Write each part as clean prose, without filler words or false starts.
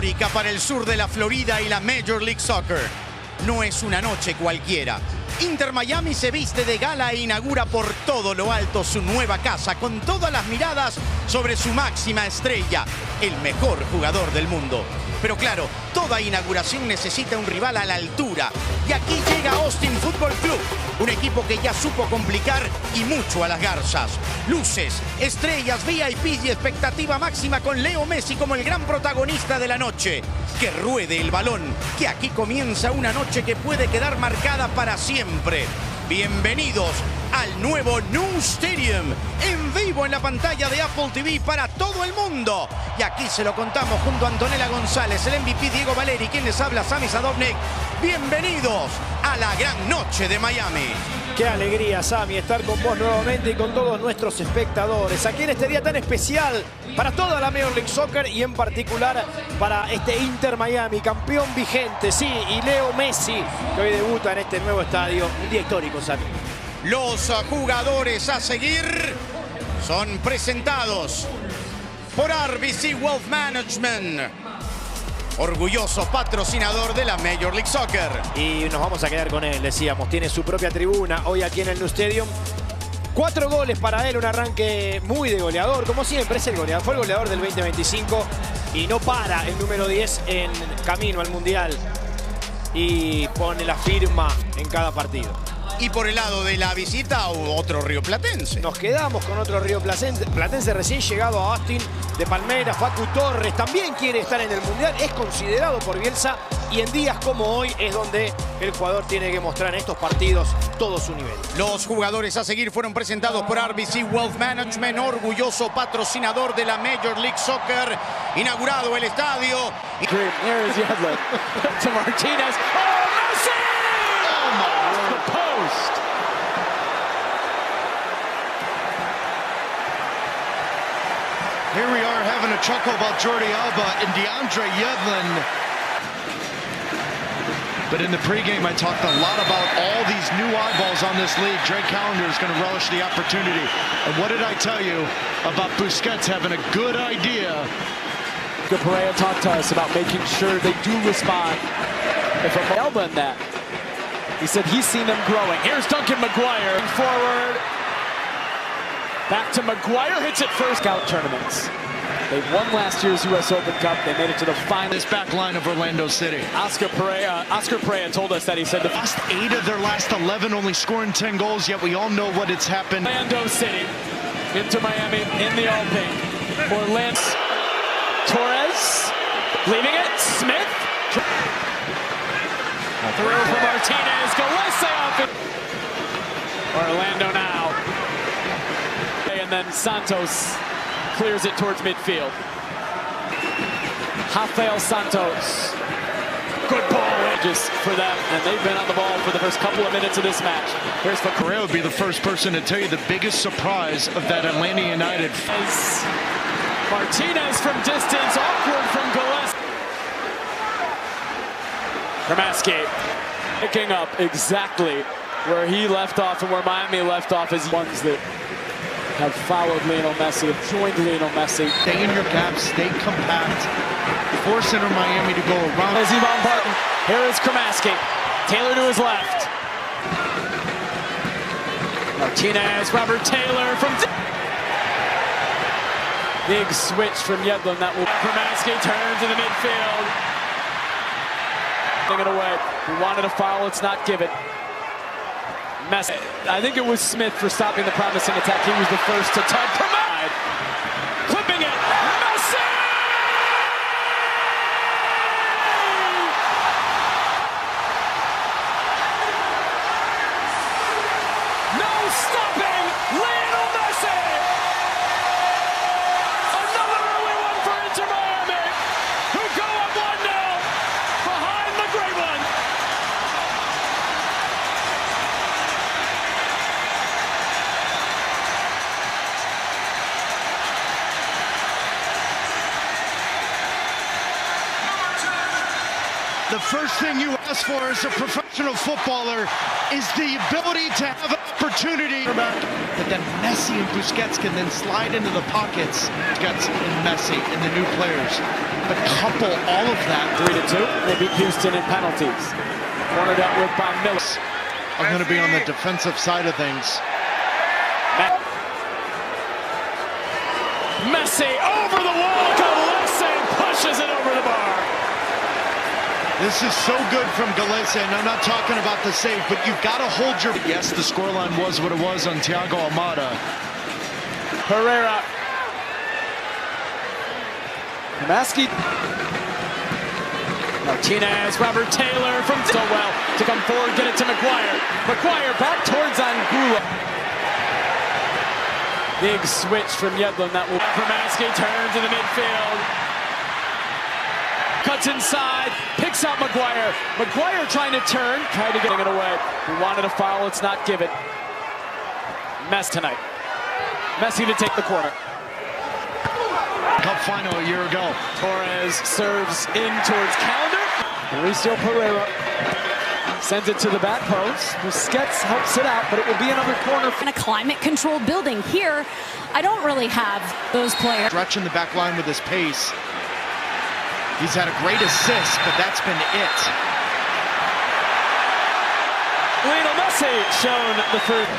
histórica para el sur de la Florida y la Major League Soccer. No es una noche cualquiera. Inter Miami se viste de gala e inaugura por todo lo alto su nueva casa, con todas las miradas sobre su máxima estrella, el mejor jugador del mundo. Pero claro, toda inauguración necesita un rival a la altura. Y aquí llega Austin Football Club, un equipo que ya supo complicar y mucho a las garzas. Luces, estrellas, VIPs y expectativa máxima con Leo Messi como el gran protagonista de la noche. Que ruede el balón, que aquí comienza una noche que puede quedar marcada para siempre. Bienvenidos al nuevo New Stadium, en vivo en la pantalla de Apple TV para todo el mundo. Y aquí se lo contamos junto a Antonella González, el MVP Diego Valeri, quien les habla, Sami Sadovnik. Bienvenidos a la gran noche de Miami. Qué alegría, Sami, estar con vos nuevamente y con todos nuestros espectadores aquí en este día tan especial para toda la Major League Soccer y en particular para este Inter Miami, campeón vigente, sí, y Leo Messi, que hoy debuta en este nuevo estadio. Un día histórico, Sami. Los jugadores a seguir son presentados por RBC Wealth Management, orgulloso patrocinador de la Major League Soccer. Y nos vamos a quedar con él, decíamos. Tiene su propia tribuna hoy aquí en el New Stadium. 4 goles para él, un arranque muy de goleador. Como siempre, es el goleador. Fue el goleador del 2025 y no para el número 10 en camino al Mundial. Y pone la firma en cada partido. Y por el lado de la visita, otro rioplatense. Nos quedamos con otro rioplatense recién llegado a Austin, de Palmeiras, Facu Torres. También quiere estar en el Mundial, es considerado por Bielsa. Y en días como hoy es donde el jugador tiene que mostrar en estos partidos todo su nivel. Los jugadores a seguir fueron presentados por RBC Wealth Management, orgulloso patrocinador de la Major League Soccer. Inaugurado el estadio. Here's Yedlin to Martinez. Oh, Messi! Oh, my the post. Here we are having a chuckle about Jordi Alba and DeAndre Yedlin. But in the pregame, I talked a lot about all these new eyeballs on this league. Drake Callender is going to relish the opportunity. And what did I tell you about Busquets having a good idea? Pereira talked to us about making sure they do respond. If I'm Elba in that, he said he's seen them growing. Here's Duncan McGuire forward. Back to McGuire, hits it first. Scout tournaments. They won last year's U.S. Open Cup. They made it to the final. This back line of Orlando City. Oscar Pereira told us that he said the lost 8 of their last 11, only scoring 10 goals, yet we all know what it's happened. Orlando City into Miami in the all pink. Orlando. Torres leaving it. Smith. Through for Martinez. Gillespie off it. Orlando now. And then Santos clears it towards midfield. Rafael Santos. Good ball just for them. And they've been on the ball for the first couple of minutes of this match. Here's the Pereira would be the first person to tell you the biggest surprise of that Atlanta United. Martinez from distance, awkward from Gillespie. Kramaski picking up exactly where he left off and where Miami left off as ones that have followed Lionel Messi, have joined Lionel Messi. Stay in your gap, stay compact, force Inter Miami to go around. As Yvonne Barton, here is Kramaski. Taylor to his left. Martinez, Robert Taylor from... Big switch from Yedlin. That will Kramaski turns to the midfield. Taking it away. We wanted a foul. It's not given. Messi. I think it was Smith for stopping the promising attack. He was the first to touch. Clipping it. Messi! No stopping Lionel Messi! Another early one for Inter Miami, who go up 1-0 behind the great one. The The first thing you ask for as a professional footballer is the ability to have an opportunity. But then Messi and Busquets can then slide into the pockets. Busquets and Messi and the new players. But couple all of that. 3-2. They beat Houston in penalties. Cornered out with by Miller. I'm going to be on the defensive side of things. Messi over the wall. Messi pushes it over the bar. This is so good from Galese, and I'm not talking about the save, but you've got to hold your... Yes, the scoreline was what it was on Thiago Almada. Herrera. Messi. Martinez, Robert Taylor from so well to come forward, get it to Maguire. Maguire back towards Angulo. Big switch from Yedlin. That will... Kramaski turns in the midfield. Cuts inside, picks out Maguire. Maguire trying to turn, tried to get it away. He wanted a foul, it's not given. Messi tonight. Messi to take the corner. Cup final a year ago. Torres serves in towards Calendar. Mauricio Pereira sends it to the back post. Busquets helps it out, but it will be another corner. In a climate-controlled building here, I don't really have those players. Stretching the back line with his pace. He's had a great assist, but that's been it. Lionel Messi shown the first.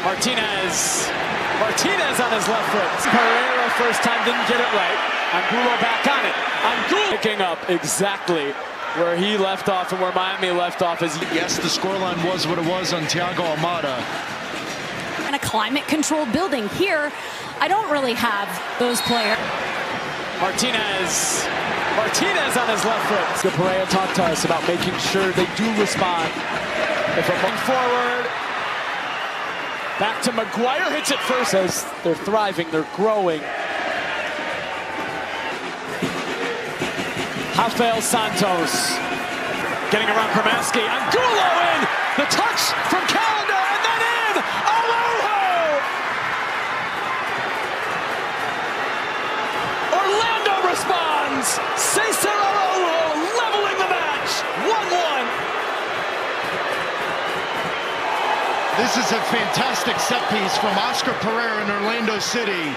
Martinez on his left foot. Pereira first time didn't get it right. Angulo back on it. Angulo picking up exactly where he left off and where Miami left off. Yes, the scoreline was what it was on Thiago Almada. In a climate-controlled building here, I don't really have those players. Martinez on his left foot. Pereira talked to us about making sure they do respond. If a move forward, back to Maguire, hits it first. As they're thriving, they're growing. Rafael Santos getting around Kramaski. Angulo in, the touch from Calendar, and then in. Araujo. Orlando responds. Cesar Araujo leveling the match. 1-1. This is a fantastic set piece from Oscar Pereira in Orlando City.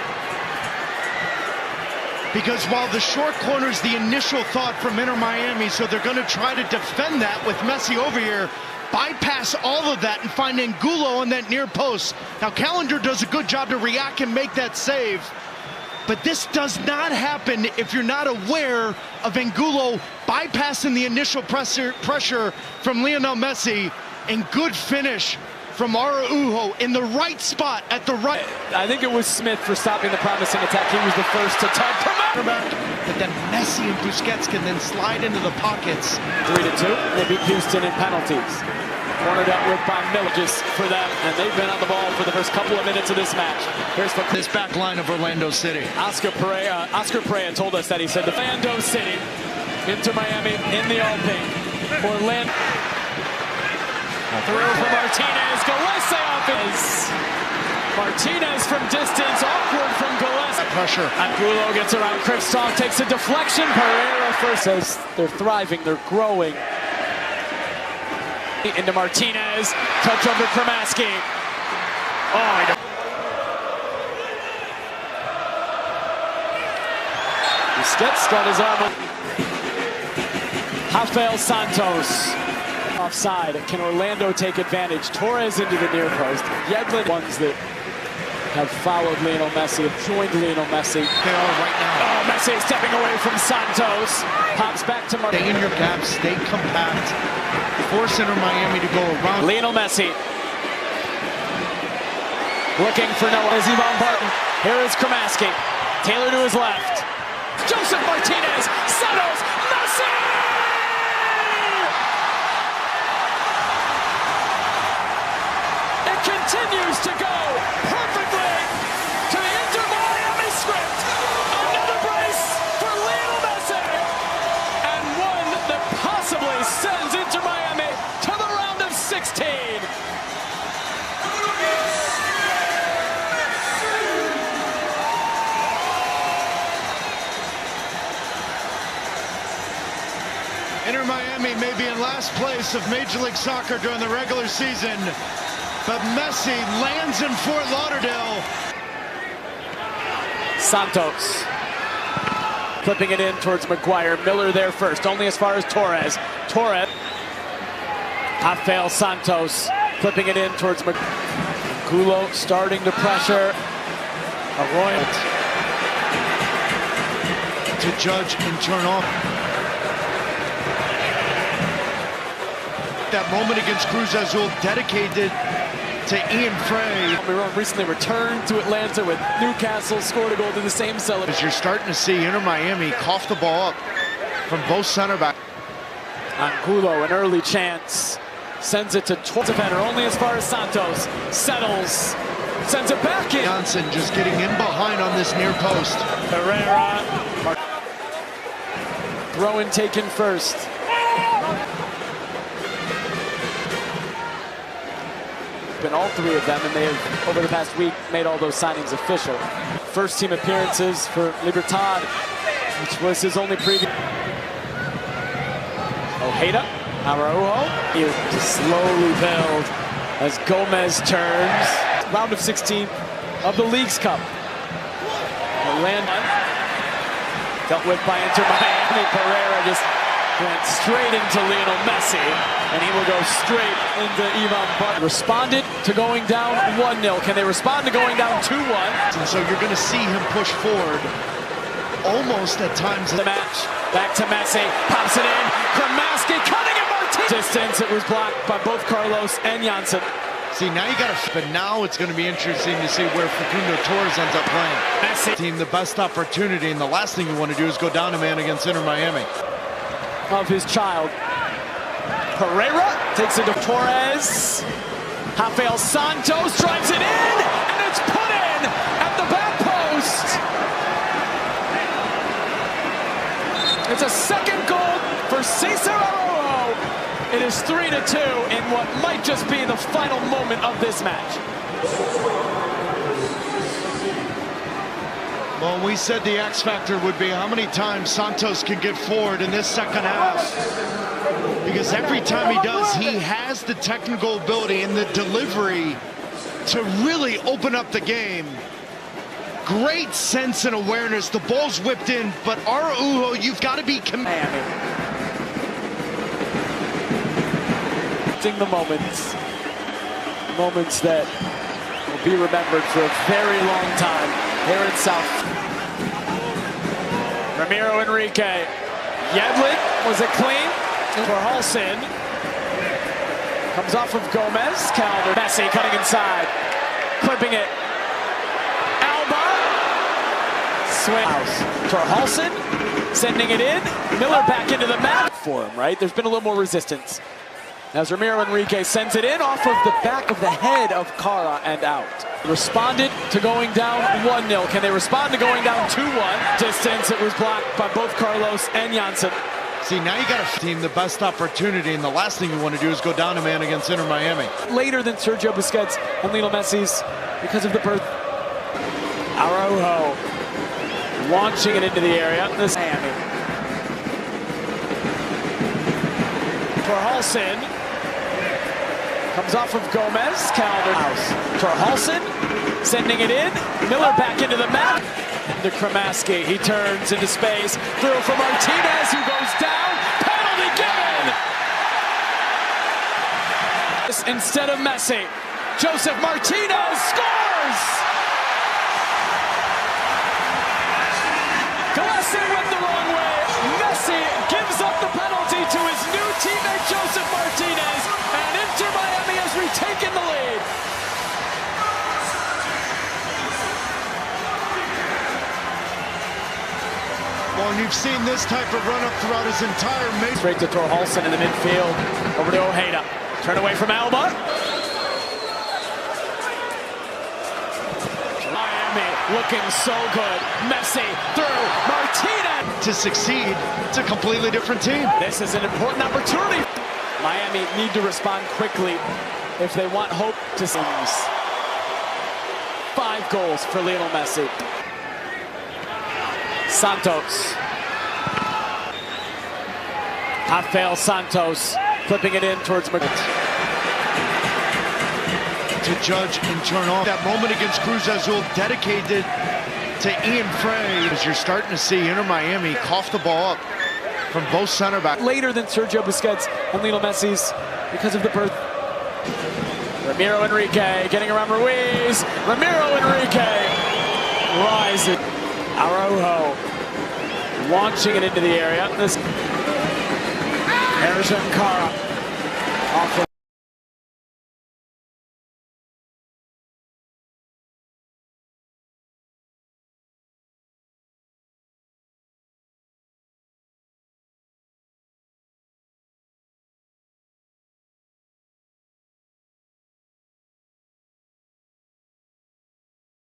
Because while the short corner is the initial thought from Inter Miami, so they're going to try to defend that with Messi over here, bypass all of that and find Angulo on that near post. Now Calendar does a good job to react and make that save. But this does not happen if you're not aware of Angulo bypassing the initial pressure from Lionel Messi, and good finish from Araujo in the right spot at the right. I think it was Smith for stopping the promising attack. He was the first to touch. But then Messi and Busquets can then slide into the pockets. 3-2. They beat Houston in penalties. Cornered out with by Miller just for them, and they've been on the ball for the first couple of minutes of this match. Here's this back line of Orlando City. Oscar Pereira told us that he said the Orlando City into Miami in the all pink. Orlando. Through for Martinez. Galese offense. Martinez from distance. Awkward from Galese. Pressure. Angulo gets around Kristoff. Takes a deflection. Pereira first says they're thriving. They're growing. Into Martinez. Touch under Kramaski. Oh, Busquets got his arm up. Rafael Santos. Offside. Can Orlando take advantage? Torres into the near post. Yedlin, ones that have followed Lionel Messi, have joined Lionel Messi. They are right now. Oh, Messi stepping away from Santos. Pops back to Martinez. Stay in your gap, stay compact. Force Inter Miami to go around. Lionel Messi. Looking for Noah. Is Ivan Barton. Here is Kramaski. Taylor to his left. Joseph Martinez. Santos. Messi! Continues to go perfectly to the Inter Miami script. Another brace for Lionel Messi, and one that possibly sends Inter Miami to the round of 16. Inter Miami. Miami may be in last place of Major League Soccer during the regular season, but Messi lands in Fort Lauderdale. Santos flipping it in towards Maguire. Miller there first, only as far as Torres. Torres. Rafael Santos flipping it in towards Gulo starting to pressure. Arroyo to judge and turn off. That moment against Cruz Azul dedicated to Ian Frey. Miron recently returned to Atlanta with Newcastle, scored a goal to the same celebration. As you're starting to see Inter Miami cough the ball up from both center backs. Angulo, an early chance. Sends it to defender, only as far as Santos. Settles. Sends it back in. Johnson just getting in behind on this near post. Herrera. Throw in taken first. Been all three of them, and they have, over the past week, made all those signings official. First team appearances for Libertad, which was his only previous. Ojeda, Araujo. He just slowly build as Gomez turns. Round of 16 of the Leagues Cup. Orlando dealt with by Inter Miami. Pereira just went straight into Lionel Messi, and he will go straight into Ivan Butt. Responded to going down 1-0. Can they respond to going down 2-1? And so you're going to see him push forward almost at times. The match, back to Messi, pops it in, Kramaski cutting it, Martinez. Distance, it was blocked by both Carlos and Janssen. See, now you got to, but now it's going to be interesting to see where Facundo Torres ends up playing. Messi. Team the best opportunity, and the last thing you want to do is go down a man against Inter Miami. Of his child. Pereira takes it to Torres. Rafael Santos drives it in, and it's put in at the back post. It's a second goal for Cesar Araujo. It is 3-2 in what might just be the final moment of this match. Well, we said the X factor would be how many times Santos can get forward in this second half. Because every time he does, he has the technical ability and the delivery to really open up the game. Great sense and awareness. The ball's whipped in, but Araujo, you've got to be Miami. The moments that will be remembered for a very long time here in South. Ramiro Enrique. Yedlin was it clean for Halson. Comes off of Gomez. Calder. Messi cutting inside. Clipping it. Alba. Swing. For Halson. Sending it in. Miller back into the map for him, right? There's been a little more resistance. As Ramiro Enrique sends it in off of the back of the head of Cara and out. Responded to going down 1-0. Can they respond to going down 2-1? Distance, it was blocked by both Carlos and Janssen. See, now you got a team the best opportunity, and the last thing you want to do is go down a man against Inter Miami. Later than Sergio Busquets and Lionel Messi's because of the birth. Araujo launching it into the area. This Miami. For Halson. Comes off of Gomez. Calder. For Halson. Sending it in. Miller back into the map. To Kramaski. He turns into space. Through for Martinez, who goes down. Penalty given. Instead of Messi. Joseph Martinez scores! Glassing went the wrong way. Messi gives up the penalty to his new teammate Joseph Martinez, and Inter Miami has retaken the lead. Well, and you've seen this type of run-up throughout his entire match. Straight to Tor Halson in the midfield. Over to Ojeda. Turn away from Alba. Miami looking so good. Messi through. Martinez. To succeed, it's a completely different team. This is an important opportunity. Miami need to respond quickly if they want hope to see. 5 goals for Lionel Messi. Santos. Rafael Santos flipping it in towards McGuire. To judge and turn off. That moment against Cruz Azul dedicated to Ian Frey. As you're starting to see Inter Miami cough the ball up from both center backs. Later than Sergio Busquets and Lionel Messi's because of the birth. Ramiro Enrique getting around Ruiz. Ramiro Enrique rising. Araujo launching it into the area. This Erjan Kara off the